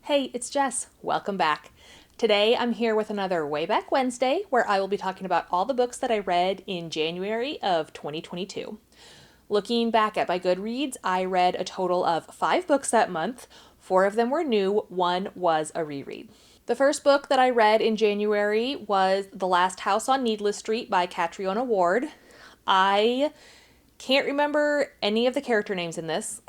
Hey, it's Jess. Welcome back. Today I'm here with another Way Back Wednesday where I will be talking about all the books that I read in January of 2022. Looking back at my Goodreads, I read a total of 5 books that month. 4 of them were new, one was a reread. The first book that I read in January was The Last House on Needless Street by Catriona Ward. I can't remember any of the character names in this.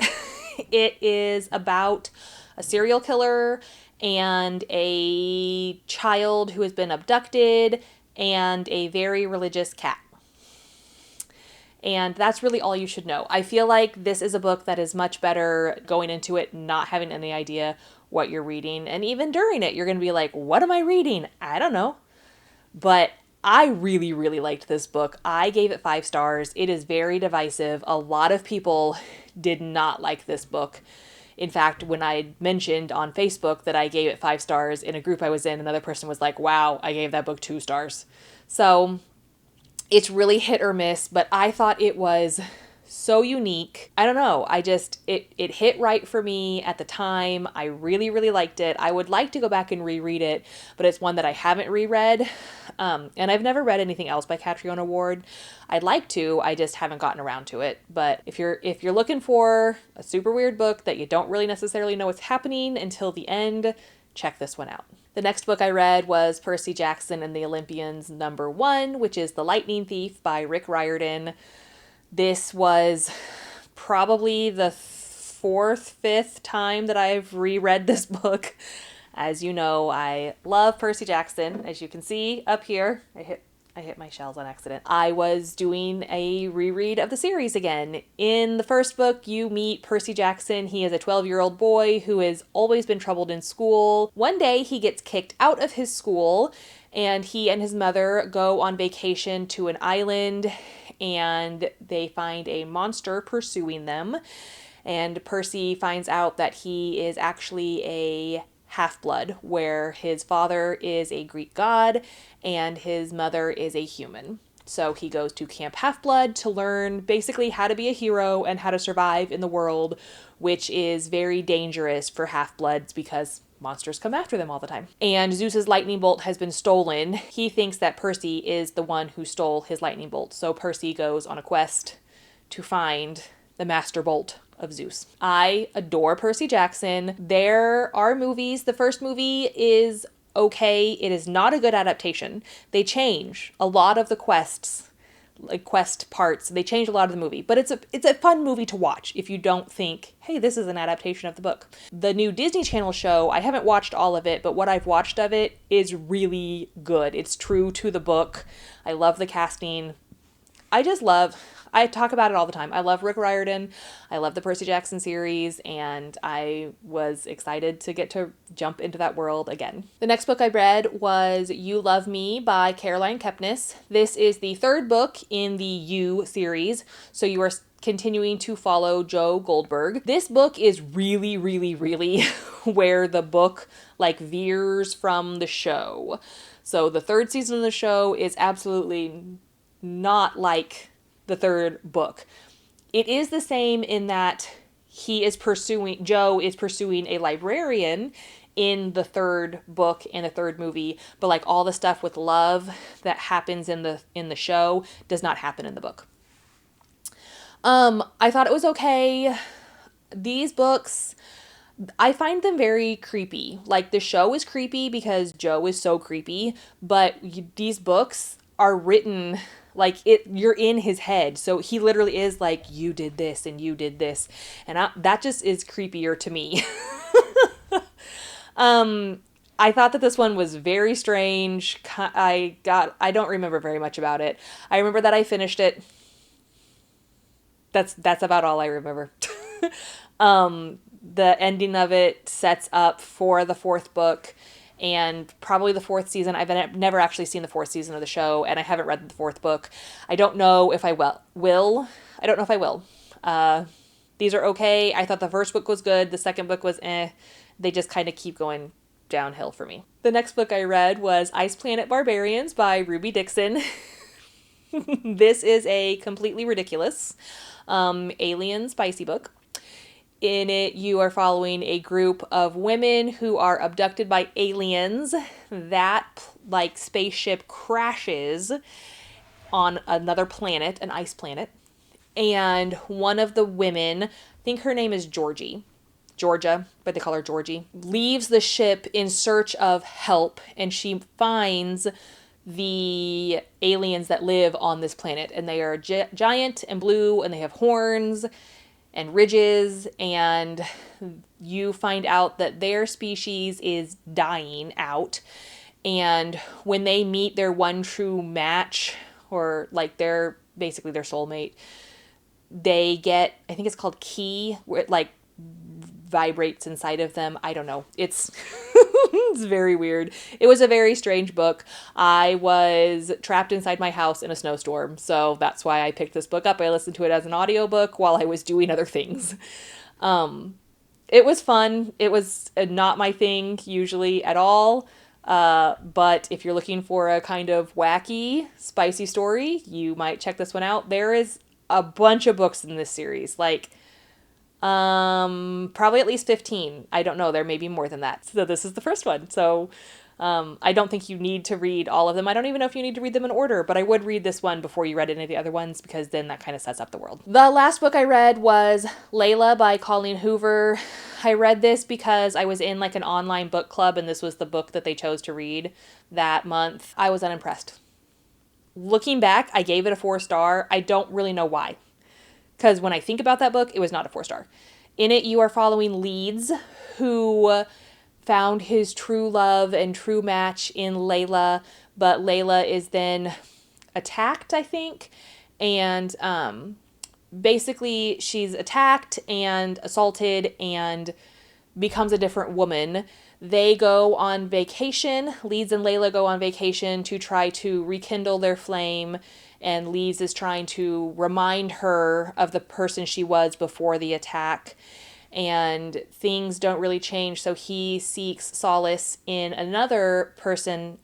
It is about a serial killer and a child who has been abducted and a very religious cat. And that's really all you should know. I feel like this is a book that is much better going into it not having any idea what you're reading. And even during it, you're going to be like, what am I reading? I don't know. But I really, really liked this book. I gave it 5 stars. It is very divisive. A lot of people did not like this book. In fact, when I mentioned on Facebook that I gave it 5 stars in a group I was in, another person was like, wow, I gave that book 2 stars. So it's really hit or miss, but I thought it was so unique. I don't know. It hit right for me at the time. I really, really liked it. I would like to go back and reread it, but it's one that I haven't reread. And I've never read anything else by Catriona Ward. I'd like to, I just haven't gotten around to it. But if you're looking for a super weird book that you don't really necessarily know what's happening until the end, check this one out. The next book I read was Percy Jackson and the Olympians #1, which is The Lightning Thief by Rick Riordan. This was probably the 4th, 5th time that I've reread this book. As you know, I love Percy Jackson. As you can see up here, I hit my shells on accident. I was doing a reread of the series again. In the first book, you meet Percy Jackson. He is a 12-year-old boy who has always been troubled in school. One day, he gets kicked out of his school, and he and his mother go on vacation to an island, and they find a monster pursuing them. And Percy finds out that he is actually a half-blood, where his father is a Greek god and his mother is a human. So he goes to Camp Half-Blood to learn basically how to be a hero and how to survive in the world, which is very dangerous for half-bloods because monsters come after them all the time. And Zeus's lightning bolt has been stolen. He thinks that Percy is the one who stole his lightning bolt. So Percy goes on a quest to find the master bolt of Zeus. I adore Percy Jackson. There are movies. The first movie is okay. It is not a good adaptation. They change a lot of the quests, like quest parts. They change a lot of the movie, but it's a fun movie to watch if you don't think, hey, this is an adaptation of the book. The new Disney Channel show, I haven't watched all of it, but what I've watched of it is really good. It's true to the book. I love the casting. I talk about it all the time. I love Rick Riordan. I love the Percy Jackson series, and I was excited to get to jump into that world again. The next book I read was You Love Me by Caroline Kepnes. This is the 3rd book in the You series, so you are continuing to follow Joe Goldberg. This book is really, really, really where the book veers from the show. So the 3rd season of the show is absolutely not like the 3rd book. It is the same in that Joe is pursuing a librarian in the 3rd book and the 3rd movie, but all the stuff with love that happens in the show does not happen in the book. I thought it was okay. These books, I find them very creepy. The show is creepy because Joe is so creepy, but these books are written you're in his head. So he literally is you did this and you did this. And that just is creepier to me. I thought that this one was very strange. I don't remember very much about it. I remember that I finished it. That's about all I remember. The ending of it sets up for the 4th book. And probably the 4th season. I've never actually seen the 4th season of the show, and I haven't read the 4th book. I don't know if I will. I don't know if I will. These are okay. I thought the first book was good. The second book was eh. They just kind of keep going downhill for me. The next book I read was Ice Planet Barbarians by Ruby Dixon. This is a completely ridiculous alien spicy book. In it, you are following a group of women who are abducted by aliens. That like spaceship crashes on another planet, an ice planet. And one of the women, I think her name is Georgia, but they call her Georgie, leaves the ship in search of help, and she finds the aliens that live on this planet, and they are giant and blue, and they have horns and ridges, and you find out that their species is dying out. And when they meet their one true match, or like their basically their soulmate, they get, I think it's called Ki, where it like vibrates inside of them. I don't know. It's it's very weird. It was a very strange book. I was trapped inside my house in a snowstorm, so that's why I picked this book up. I listened to it as an audiobook while I was doing other things. It was fun. It was not my thing usually at all. But if you're looking for a kind of wacky, spicy story, you might check this one out. There is a bunch of books in this series. Like, probably at least 15. I don't know. There may be more than that. So this is the first one. So, I don't think you need to read all of them. I don't even know if you need to read them in order, but I would read this one before you read any of the other ones, because then that kind of sets up the world. The last book I read was Layla by Colleen Hoover. I read this because I was in like an online book club, and this was the book that they chose to read that month. I was unimpressed. Looking back, I gave it a 4-star. I don't really know why. Because when I think about that book, it was not a 4-star. In it, you are following Leeds, who found his true love and true match in Layla, but Layla is then attacked, I think, and basically she's attacked and assaulted and becomes a different woman. They go on vacation. Leeds and Layla go on vacation to try to rekindle their flame, and Leeds is trying to remind her of the person she was before the attack. And things don't really change, so he seeks solace in another woman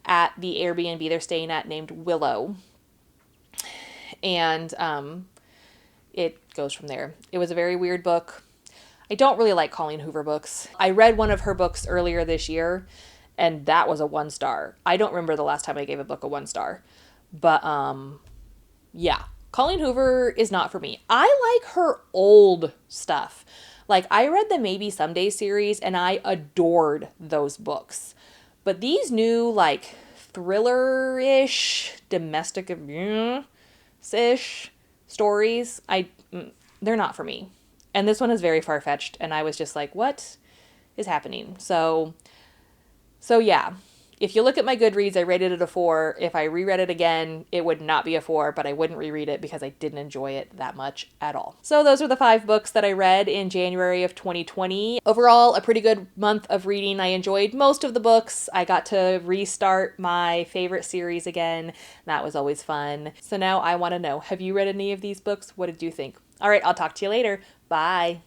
at the Airbnb they're staying at named Willow. And it goes from there. It was a very weird book. I don't really like Colleen Hoover books. I read one of her books earlier this year, and that was a 1-star. I don't remember the last time I gave a book a 1-star. But, yeah. Colleen Hoover is not for me. I like her old stuff. Like, I read the Maybe Someday series, and I adored those books. But these new, like, thriller-ish, domestic abuse-ish stories, they're not for me. And this one is very far-fetched, and I was just like, what is happening? So yeah. If you look at my Goodreads, I rated it a 4. If I reread it again, it would not be a 4, but I wouldn't reread it because I didn't enjoy it that much at all. So those are the 5 books that I read in January of 2020. Overall, a pretty good month of reading. I enjoyed most of the books. I got to restart my favorite series again. That was always fun. So now I want to know, have you read any of these books? What did you think? All right, I'll talk to you later. Bye.